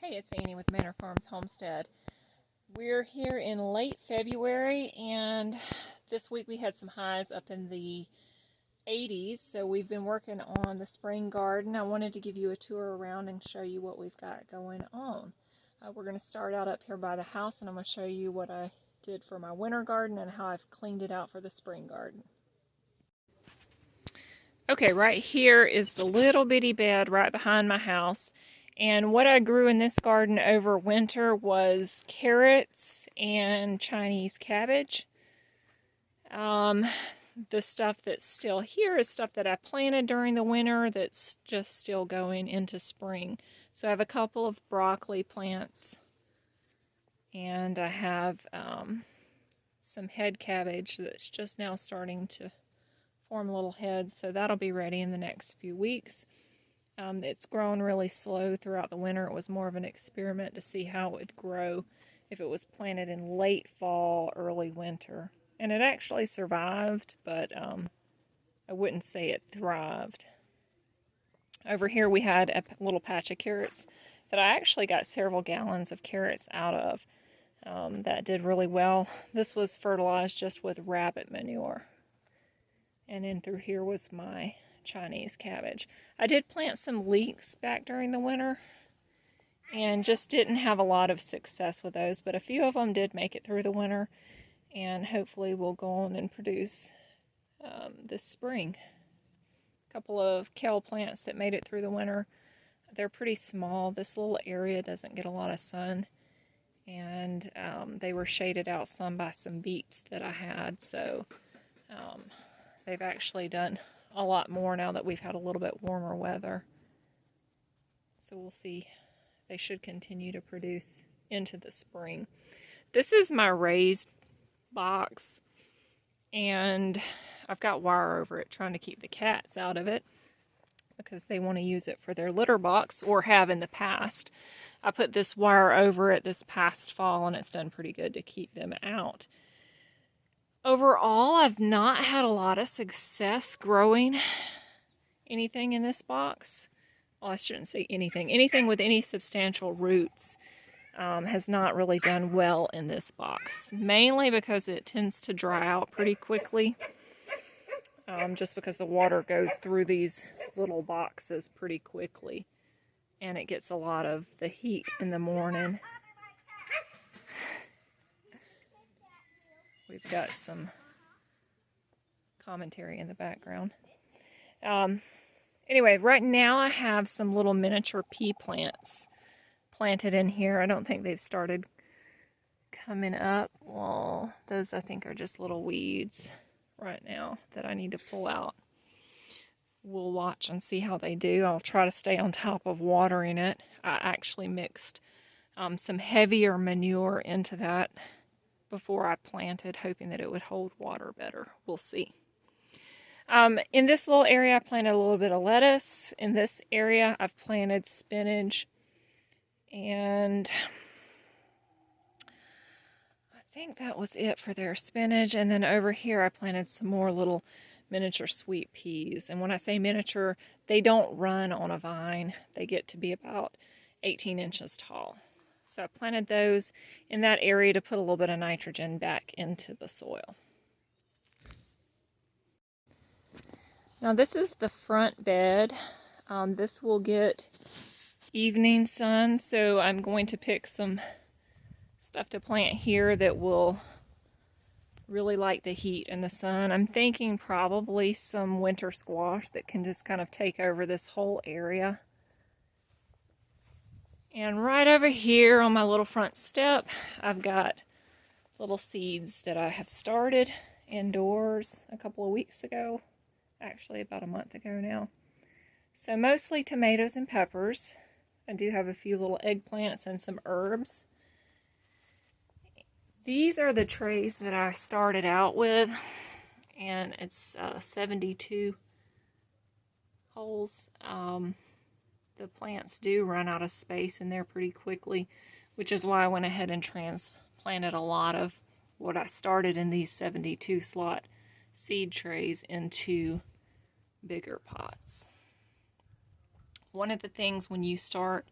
Hey, it's Annie with Manure Farms Homestead. We're here in late February, and this week we had some highs up in the 80s, so we've been working on the spring garden. I wanted to give you a tour around and show you what we've got going on. We're going to start out up here by the house, and I'm going to show you what I did for my winter garden and how I've cleaned it out for the spring garden. Okay, right here is the little bitty bed right behind my house. And what I grew in this garden over winter was carrots and Chinese cabbage. The stuff that's still here is stuff that I planted during the winter that's just still going into spring. So I have a couple of broccoli plants, and I have some head cabbage that's just now starting to form little heads, so that'll be ready in the next few weeks. It's grown really slow throughout the winter. It was more of an experiment to see how it would grow if it was planted in late fall, early winter. And it actually survived, but I wouldn't say it thrived. Over here we had a little patch of carrots that I actually got several gallons of carrots out of. That did really well. This was fertilized just with rabbit manure. And then through here was my Chinese cabbage. I did plant some leeks back during the winter and just didn't have a lot of success with those, but a few of them did make it through the winter, and hopefully will go on and produce this spring. A couple of kale plants that made it through the winter. They're pretty small. This little area doesn't get a lot of sun, and they were shaded out some by some beets that I had, so they've actually done a lot more now that we've had a little bit warmer weather. So we'll see. They should continue to produce into the spring. This is my raised box, and I've got wire over it trying to keep the cats out of it because they want to use it for their litter box, or have in the past. I put this wire over it this past fall, and it's done pretty good to keep them out. Overall, I've not had a lot of success growing anything in this box. Well, I shouldn't say anything. Anything with any substantial roots has not really done well in this box. Mainly because it tends to dry out pretty quickly. Just because the water goes through these little boxes pretty quickly. And it gets a lot of the heat in the morning. We've got some commentary in the background. Anyway, right now I have some little miniature pea plants planted in here. I don't think they've started coming up. Well, those I think are just little weeds right now that I need to pull out. We'll watch and see how they do. I'll try to stay on top of watering it. I actually mixed some heavier manure into that before I planted, hoping that it would hold water better. We'll see. In this little area, I planted a little bit of lettuce. In this area, I've planted spinach, and I think that was it for their spinach. And then over here, I planted some more little miniature sweet peas. And when I say miniature, they don't run on a vine. They get to be about 18 inches tall. So I planted those in that area to put a little bit of nitrogen back into the soil. Now this is the front bed. This will get evening sun, so I'm going to pick some stuff to plant here that will really like the heat and the sun. I'm thinking probably some winter squash that can just kind of take over this whole area. And right over here on my little front step, I've got little seeds that I have started indoors a couple of weeks ago. Actually, about a month ago now. So mostly tomatoes and peppers. I do have a few little eggplants and some herbs. These are the trays that I started out with, and it's 72 holes. The plants do run out of space in there pretty quickly, which is why I went ahead and transplanted a lot of what I started in these 72 slot seed trays into bigger pots. One of the things when you start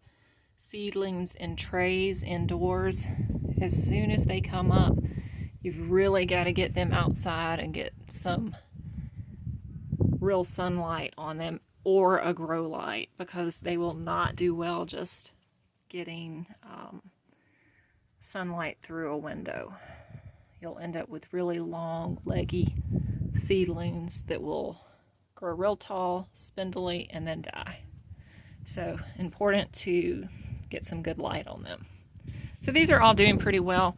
seedlings in trays indoors. As soon as they come up, you've really got to get them outside and get some real sunlight on them, or a grow light, because they will not do well just getting sunlight through a window. You'll end up with really long, leggy seedlings that will grow real tall, spindly, and then die. So important to get some good light on them. So these are all doing pretty well.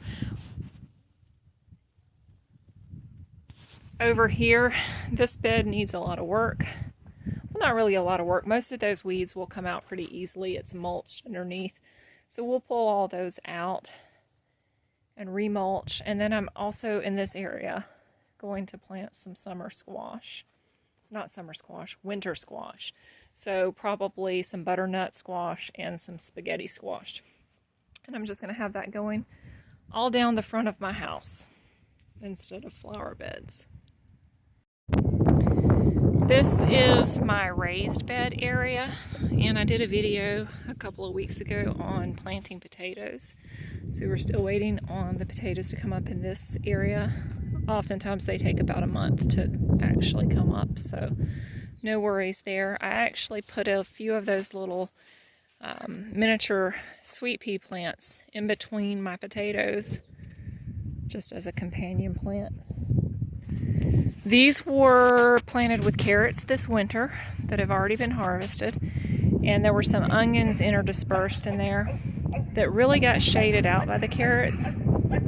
Over here, this bed needs a lot of work. Well, not really a lot of work. Most of those weeds will come out pretty easily. It's mulched underneath. So we'll pull all those out and remulch. And then I'm also in this area going to plant some summer squash. Not summer squash, winter squash. So probably some butternut squash and some spaghetti squash. And I'm just going to have that going all down the front of my house instead of flower beds. This is my raised bed area, and I did a video a couple of weeks ago on planting potatoes. So we're still waiting on the potatoes to come up in this area. Oftentimes they take about a month to actually come up, so no worries there. I actually put a few of those little miniature sweet pea plants in between my potatoes, just as a companion plant. These were planted with carrots this winter that have already been harvested, and there were some onions interdispersed in there that really got shaded out by the carrots. But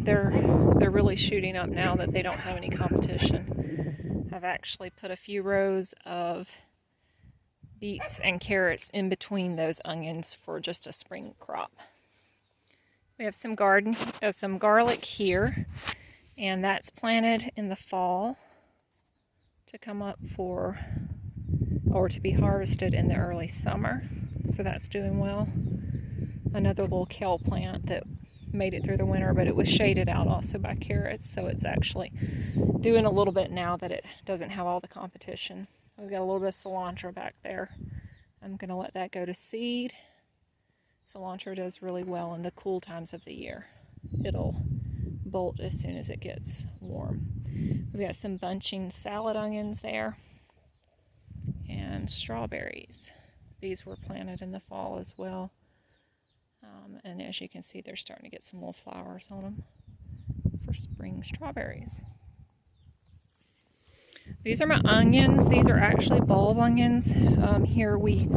they're really shooting up now that they don't have any competition. I've actually put a few rows of beets and carrots in between those onions for just a spring crop. We have some garlic here, and that's planted in the fall to come up or to be harvested in the early summer. So that's doing well. Another little kale plant that made it through the winter, but it was shaded out also by carrots, so it's actually doing a little bit now that it doesn't have all the competition. We've got a little bit of cilantro back there. I'm going to let that go to seed. Cilantro does really well in the cool times of the year. It'll bolt as soon as it gets warm. We've got some bunching salad onions there, and strawberries. These were planted in the fall as well. And as you can see, they're starting to get some little flowers on them for spring strawberries. These are my onions. These are actually bulb onions. Here we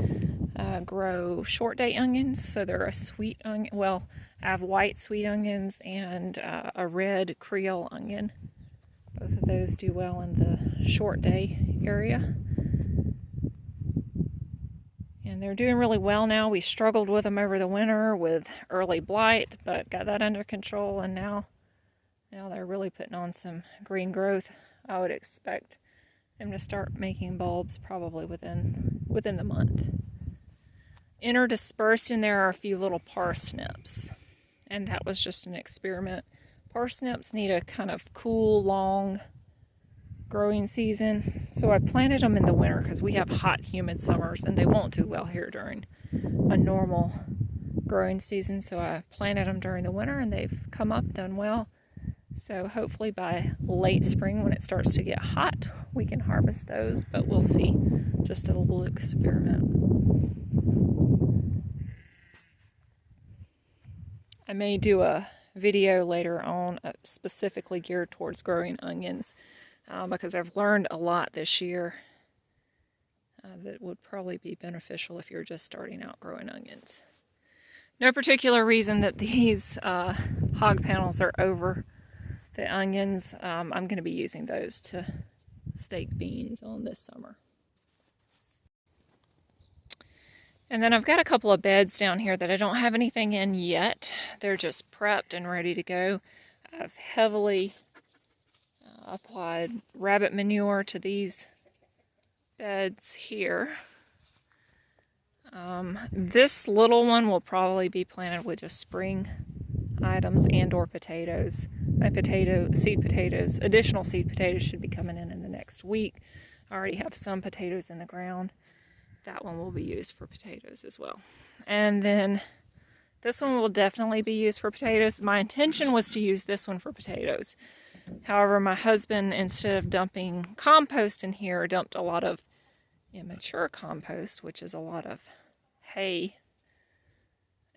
grow short day onions, so they're a sweet onion. Well, I have white sweet onions and a red Creole onion. Both of those do well in the short day area. And they're doing really well now. We struggled with them over the winter with early blight, but got that under control, and now they're really putting on some green growth. I would expect them to start making bulbs probably within the month. Interdispersed in there are a few little parsnips, and that was just an experiment. Parsnips need a kind of cool, long growing season, so I planted them in the winter because we have hot, humid summers, and they won't do well here during a normal growing season. So I planted them during the winter, and they've come up, done well. So hopefully by late spring, when it starts to get hot, we can harvest those, but we'll see. Just a little experiment. I may do a video later on specifically geared towards growing onions because I've learned a lot this year that would probably be beneficial if you're just starting out growing onions. No particular reason that these hog panels are over the onions. I'm going to be using those to stake beans on this summer. And then I've got a couple of beds down here that I don't have anything in yet. They're just prepped and ready to go. I've heavily applied rabbit manure to these beds here. This little one will probably be planted with just spring items and or potatoes. My additional seed potatoes should be coming in the next week. I already have some potatoes in the ground. that one will be used for potatoes as well. And then this one will definitely be used for potatoes. My intention was to use this one for potatoes. However, my husband, instead of dumping compost in here, dumped a lot of immature compost, which is a lot of hay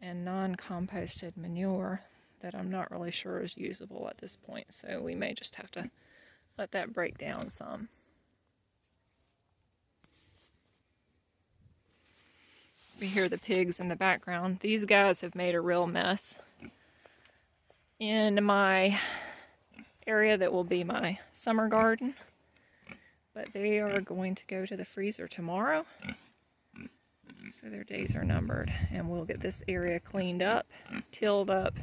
and non-composted manure that I'm not really sure is usable at this point. So we may just have to let that break down some. We hear the pigs in the background. These guys have made a real mess in my area that will be my summer garden. But they are going to go to the freezer tomorrow. So their days are numbered. And we'll get this area cleaned up, tilled up,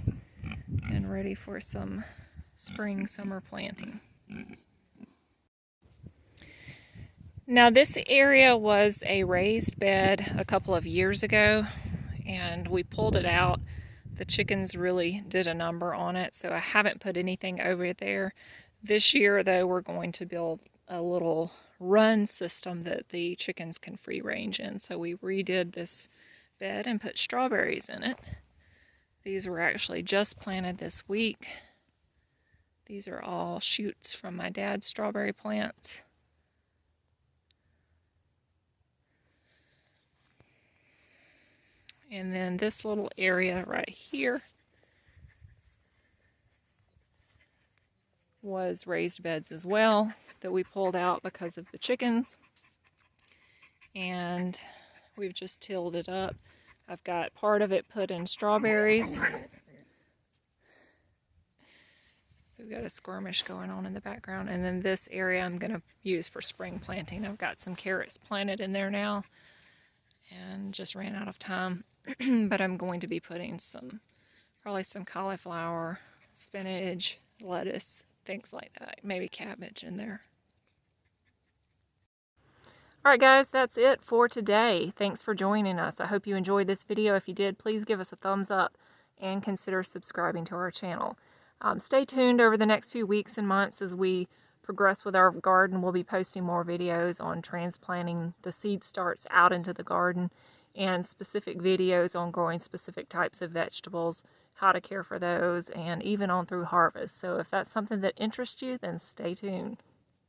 and ready for some spring, summer planting. Now this area was a raised bed a couple of years ago, and we pulled it out. The chickens really did a number on it, so I haven't put anything over there. This year though, we're going to build a little run system that the chickens can free range in. So we redid this bed and put strawberries in it. These were actually just planted this week. These are all shoots from my dad's strawberry plants. And then this little area right here was raised beds as well that we pulled out because of the chickens. And we've just tilled it up. I've got part of it put in strawberries. We've got a skirmish going on in the background. And then this area I'm going to use for spring planting. I've got some carrots planted in there now and just ran out of time. But I'm going to be putting probably some cauliflower, spinach, lettuce, things like that. Maybe cabbage in there. Alright guys, that's it for today. Thanks for joining us. I hope you enjoyed this video. If you did, please give us a thumbs up and consider subscribing to our channel. Stay tuned over the next few weeks and months as we progress with our garden. We'll be posting more videos on transplanting the seed starts out into the garden, and specific videos on growing specific types of vegetables, how to care for those, and even on through harvest. So if that's something that interests you, then stay tuned.